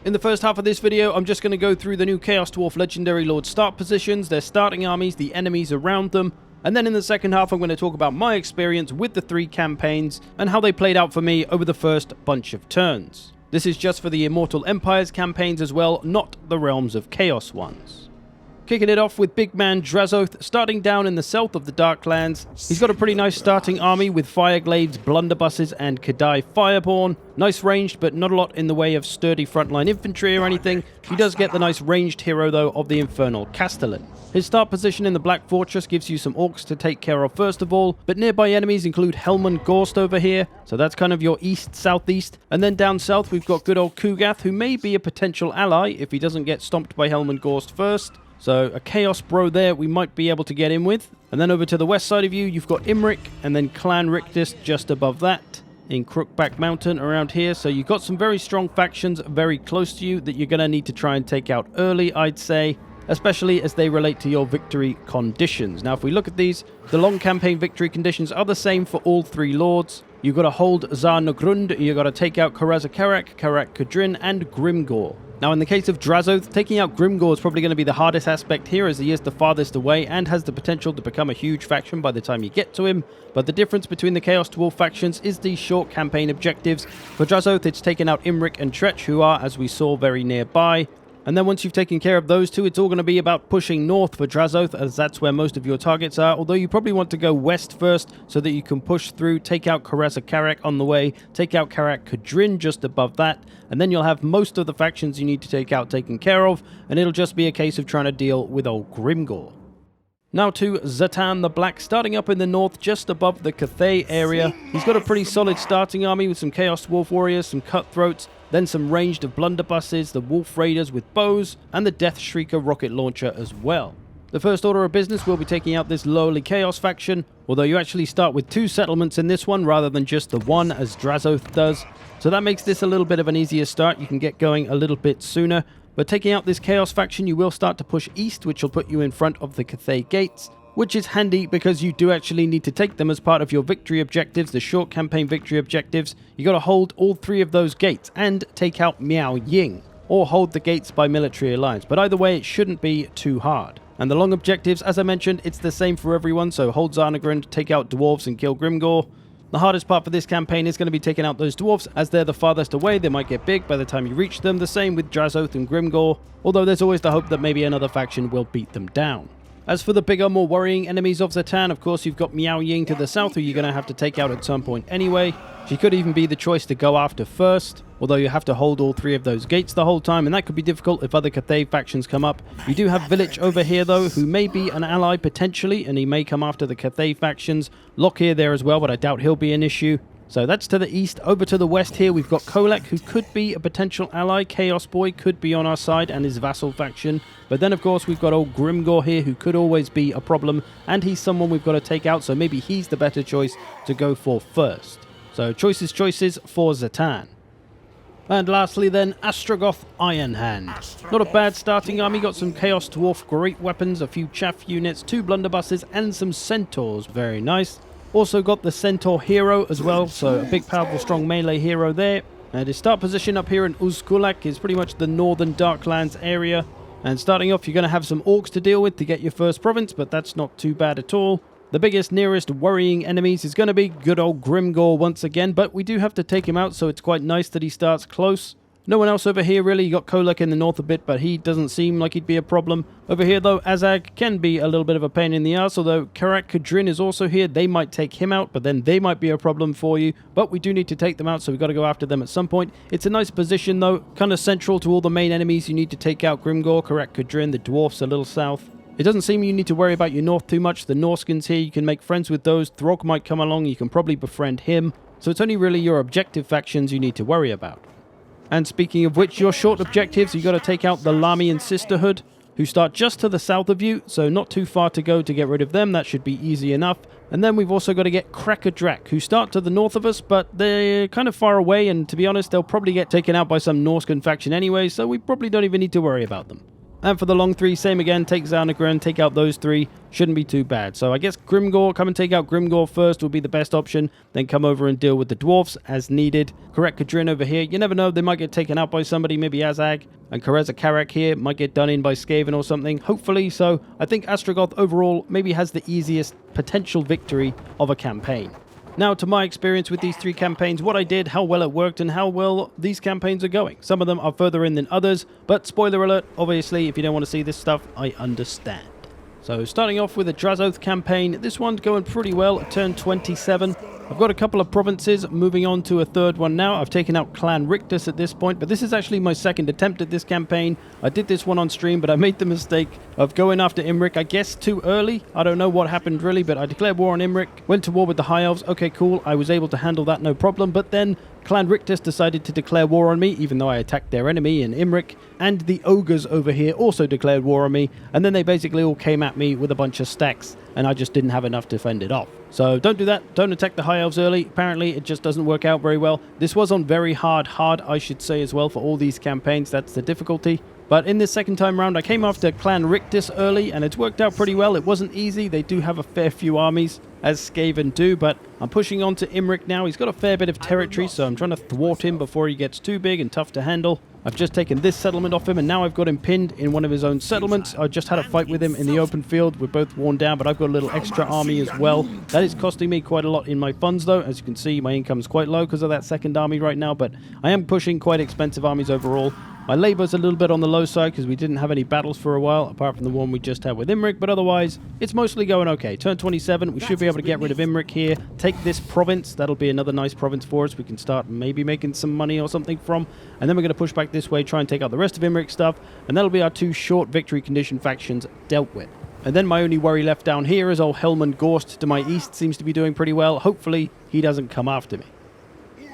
In the first half of this video, I'm just going to go through the new Chaos Dwarf Legendary Lord start positions, their starting armies, the enemies around them, and then in the second half I'm going to talk about my experience with the 3 campaigns and how they played out for me over the first bunch of turns. This is just for the Immortal Empires campaigns as well, not the Realms of Chaos ones. Kicking it off with big man Drazhoath, starting down in the south of the Darklands. He's got a pretty nice starting army with Fireglades, Blunderbusses, and Kadai Fireborn. Nice ranged, but not a lot in the way of sturdy frontline infantry or anything. He does get the nice ranged hero though of the Infernal Castellan. His start position in the Black Fortress gives you some orcs to take care of first of all, but nearby enemies include Helmund Gorst over here, so that's kind of your east-southeast. And then down south we've got good old Kugath, who may be a potential ally if he doesn't get stomped by Helmund Gorst first. So a Chaos Bro there we might be able to get in with. And then over to the west side of you, you've got Imric, and then Clan Rictus just above that in Crookback Mountain around here. So you've got some very strong factions very close to you that you're going to need to try and take out early, I'd say, especially as they relate to your victory conditions. Now, if we look at these, the long campaign victory conditions are the same for all 3 lords. You've got to hold Zarnagrund, you've got to take out Karazakarak, Karak Kadrin, and Grimgor. Now, in the case of Drazhoath, taking out Grimgor is probably going to be the hardest aspect here, as he is the farthest away and has the potential to become a huge faction by the time you get to him. But the difference between the Chaos Dwarf factions is these short campaign objectives. For Drazhoath, it's taken out Imric and Tretch, who are, as we saw, very nearby. And then once you've taken care of those 2, it's all going to be about pushing north for Drazhoath, as that's where most of your targets are, although you probably want to go west first so that you can push through, take out Karazakarak on the way, take out Karak Kadrin just above that, and then you'll have most of the factions you need to take out taken care of, and it'll just be a case of trying to deal with old Grimgor. Now to Zhatan the Black, starting up in the north just above the Cathay area. He's got a pretty solid starting army with some Chaos Dwarf warriors, some cutthroats, then some ranged of blunderbusses, the Wolf Raiders with bows, and the Death Shrieker rocket launcher as well. The first order of business will be taking out this lowly Chaos faction, although you actually start with 2 settlements in this one rather than just the 1 as Drazhoath does. So that makes this a little bit of an easier start. You can get going a little bit sooner. But taking out this Chaos faction, you will start to push east, which will put you in front of the Cathay gates, which is handy because you do actually need to take them as part of your victory objectives, the short campaign victory objectives. You got to hold all 3 of those gates and take out Miao Ying, or hold the gates by military alliance. But either way, it shouldn't be too hard. And the long objectives, as I mentioned, it's the same for everyone, so hold Zarnagrund, take out dwarves and kill Grimgor. The hardest part for this campaign is going to be taking out those dwarves, as they're the farthest away. They might get big by the time you reach them. The same with Drazhoath and Grimgor, although there's always the hope that maybe another faction will beat them down. As for the bigger, more worrying enemies of Zhatan, of course you've got Miao Ying to the south, who you're going to have to take out at some point anyway. She could even be the choice to go after first, although you have to hold all 3 of those gates the whole time, and that could be difficult if other Cathay factions come up. You do have Village over here though, who may be an ally potentially, and he may come after the Cathay factions. Lockyer there as well, but I doubt he'll be an issue. So that's to the east. Over to the west here, we've got Kolek, who could be a potential ally. Chaos Boy could be on our side and his vassal faction. But then, of course, we've got old Grimgor here, who could always be a problem. And he's someone we've got to take out, so maybe he's the better choice to go for first. So choices for Zhatan. And lastly then, Astragoth Ironhand. Not a bad starting army, got some Chaos Dwarf great weapons, a few chaff units, 2 blunderbusses, and some centaurs. Very nice. Also got the Centaur hero as well, so a big, powerful, strong melee hero there. And his start position up here in Uzkulak is pretty much the northern Darklands area. And starting off, you're going to have some orcs to deal with to get your first province, but that's not too bad at all. The biggest, nearest worrying enemies is going to be good old Grimgor once again, but we do have to take him out, so it's quite nice that he starts close. No one else over here really. You got Kolek in the north a bit, but he doesn't seem like he'd be a problem. Over here though, Azag can be a little bit of a pain in the ass, although Karak Kadrin is also here. They might take him out, but then they might be a problem for you. But we do need to take them out, so we've got to go after them at some point. It's a nice position though, kind of central to all the main enemies you need to take out. Grimgor, Karak Kadrin, the dwarfs a little south. It doesn't seem you need to worry about your north too much. The Norskins here, you can make friends with those. Throg might come along, you can probably befriend him. So it's only really your objective factions you need to worry about. And speaking of which, your short objectives, you got to take out the Lamian Sisterhood, who start just to the south of you, so not too far to go to get rid of them. That should be easy enough. And then we've also got to get Krakadrak, who start to the north of us, but they're kind of far away, and to be honest, they'll probably get taken out by some Norscan faction anyway, so we probably don't even need to worry about them. And for the long 3, same again, take Xanagran, take out those 3, shouldn't be too bad. So I guess Grimgor, come and take out Grimgor first would be the best option, then come over and deal with the dwarfs as needed. Correct Kadrin over here, you never know, they might get taken out by somebody, maybe Azag. And Kareza Karak here might get done in by Skaven or something, hopefully. So I think Astragoth overall maybe has the easiest potential victory of a campaign. Now, to my experience with these 3 campaigns, what I did, how well it worked, and how well these campaigns are going. Some of them are further in than others, but spoiler alert, obviously, if you don't want to see this stuff, I understand. So, starting off with the Drazhoath campaign, this one's going pretty well at turn 27. I've got a couple of provinces, moving on to a third one now. I've taken out Clan Rictus at this point, but this is actually my second attempt at this campaign. I did this one on stream, but I made the mistake of going after Imric, I guess, too early. I don't know what happened really, but I declared war on Imric, went to war with the High Elves. Okay, cool, I was able to handle that, no problem, but then Clan Rictus decided to declare war on me, even though I attacked their enemy in Imric, and the Ogres over here also declared war on me, and then they basically all came at me with a bunch of stacks, and I just didn't have enough to fend it off. So don't do that, don't attack the High Elves early, apparently it just doesn't work out very well. This was on very hard I should say as well for all these campaigns, that's the difficulty. But in this second time round I came after Clan Rictus early and it's worked out pretty well. It wasn't easy, they do have a fair few armies, as Skaven do, but I'm pushing on to Imric now. He's got a fair bit of territory, so I'm trying to thwart him before he gets too big and tough to handle. I've just taken this settlement off him, and now I've got him pinned in one of his own settlements. I just had a fight with him in the open field. We're both worn down, but I've got a little extra army as well. That is costing me quite a lot in my funds, though. As you can see, my income is quite low because of that second army right now, but I am pushing quite expensive armies overall. My labor's a little bit on the low side because we didn't have any battles for a while, apart from the one we just had with Imric, but otherwise, it's mostly going okay. Turn 27, we should be able to get rid of Imric here, take this province, that'll be another nice province for us, we can start maybe making some money or something from, and then we're going to push back this way, try and take out the rest of Imric's stuff, and that'll be our 2 short victory condition factions dealt with. And then my only worry left down here is old Helmand Gorst to my east seems to be doing pretty well. Hopefully, he doesn't come after me.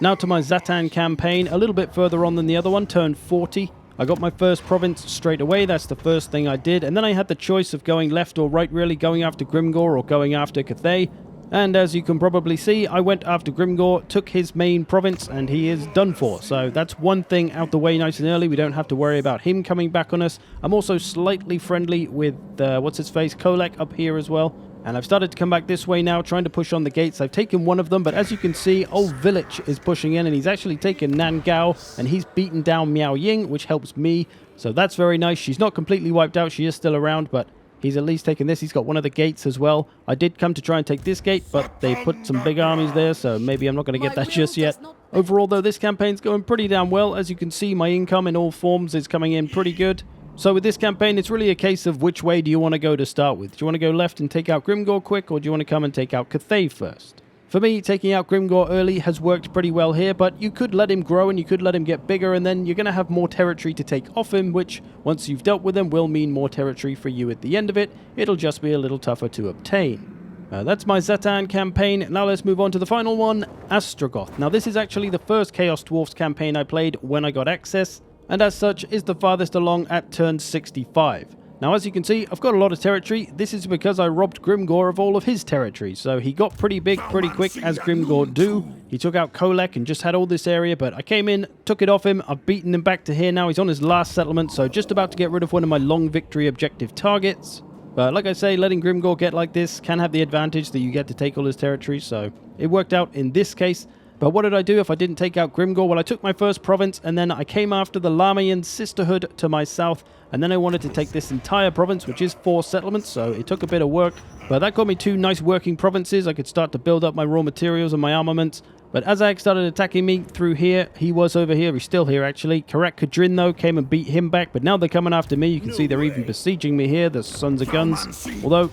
Now to my Zhatan campaign, a little bit further on than the other one, turn 40. I got my first province straight away, that's the first thing I did, and then I had the choice of going left or right really, going after Grimgor or going after Cathay. And as you can probably see, I went after Grimgor, took his main province, and he is done for. So that's one thing out the way nice and early. We don't have to worry about him coming back on us. I'm also slightly friendly with, what's-his-face, Kolek up here as well. And I've started to come back this way now, trying to push on the gates. I've taken one of them, but as you can see, old Village is pushing in, and he's actually taken Nangao, and he's beaten down Miao Ying, which helps me. So that's very nice. She's not completely wiped out. She is still around, but he's at least taken this. He's got one of the gates as well. I did come to try and take this gate, but they put some big armies there, so maybe I'm not going to get that just yet. Overall, though, this campaign's going pretty damn well. As you can see, my income in all forms is coming in pretty good. So with this campaign, it's really a case of which way do you want to go to start with. Do you want to go left and take out Grimgor quick, or do you want to come and take out Cathay first? For me, taking out Grimgor early has worked pretty well here, but you could let him grow and you could let him get bigger, and then you're going to have more territory to take off him, which, once you've dealt with him, will mean more territory for you at the end of it. It'll just be a little tougher to obtain. That's my Zhatan campaign. Now let's move on to the final one, Astragoth. Now this is actually the first Chaos Dwarfs campaign I played when I got access, and as such is the farthest along at turn 65. Now as you can see, I've got a lot of territory. This is because I robbed Grimgor of all of his territory, so he got pretty big pretty quick, as Grimgor do. He took out Kolek and just had all this area, but I came in, took it off him, I've beaten him back to here now. He's on his last settlement, so just about to get rid of one of my long victory objective targets. But like I say, letting Grimgor get like this can have the advantage that you get to take all his territory, so it worked out in this case. But what did I do if I didn't take out Grimgor? Well, I took my first province, and then I came after the Lamian Sisterhood to my south, and then I wanted to take this entire province, which is 4 settlements, so it took a bit of work. But that got me 2 nice working provinces. I could start to build up my raw materials and my armaments. But Azag started attacking me through here. He was over here. He's still here, actually. Karak Kadrin, though, came and beat him back, but now they're coming after me. You can see they're even besieging me here, the Sons of Guns. Although,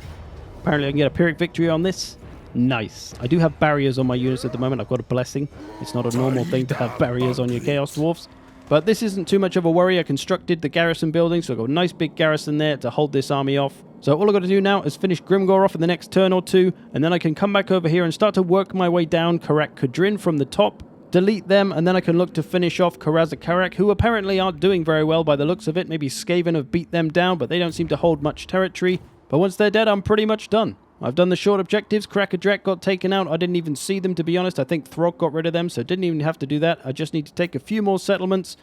apparently I can get a Pyrrhic victory on this. Nice. I do have barriers on my units at the moment. I've got a blessing. It's not a normal thing to have barriers on your Chaos Dwarfs. But this isn't too much of a worry. I constructed the garrison building, so I've got a nice big garrison there to hold this army off. So all I've got to do now is finish Grimgor off in the next turn or 2, and then I can come back over here and start to work my way down Karak Kadrin from the top, delete them, and then I can look to finish off Karazak Karak, who apparently aren't doing very well by the looks of it. Maybe Skaven have beat them down, but they don't seem to hold much territory. But once they're dead, I'm pretty much done. I've done the short objectives. Krakadrek got taken out. I didn't even see them, to be honest. I think Throg got rid of them, so didn't even have to do that. I just need to take a few more settlements,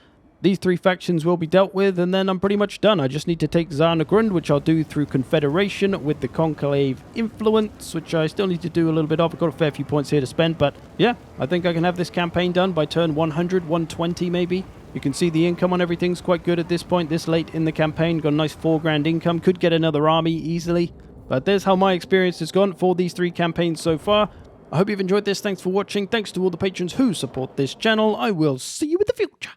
These 3 factions will be dealt with, and then I'm pretty much done. I just need to take Zarnagrund, which I'll do through Confederation with the Conclave Influence, which I still need to do a little bit of. I've got a fair few points here to spend, but yeah, I think I can have this campaign done by turn 100, 120 maybe. You can see the income on everything's quite good at this point, this late in the campaign. Got a nice 4 grand income, could get another army easily. But there's how my experience has gone for these 3 campaigns so far. I hope you've enjoyed this. Thanks for watching. Thanks to all the patrons who support this channel. I will see you in the future.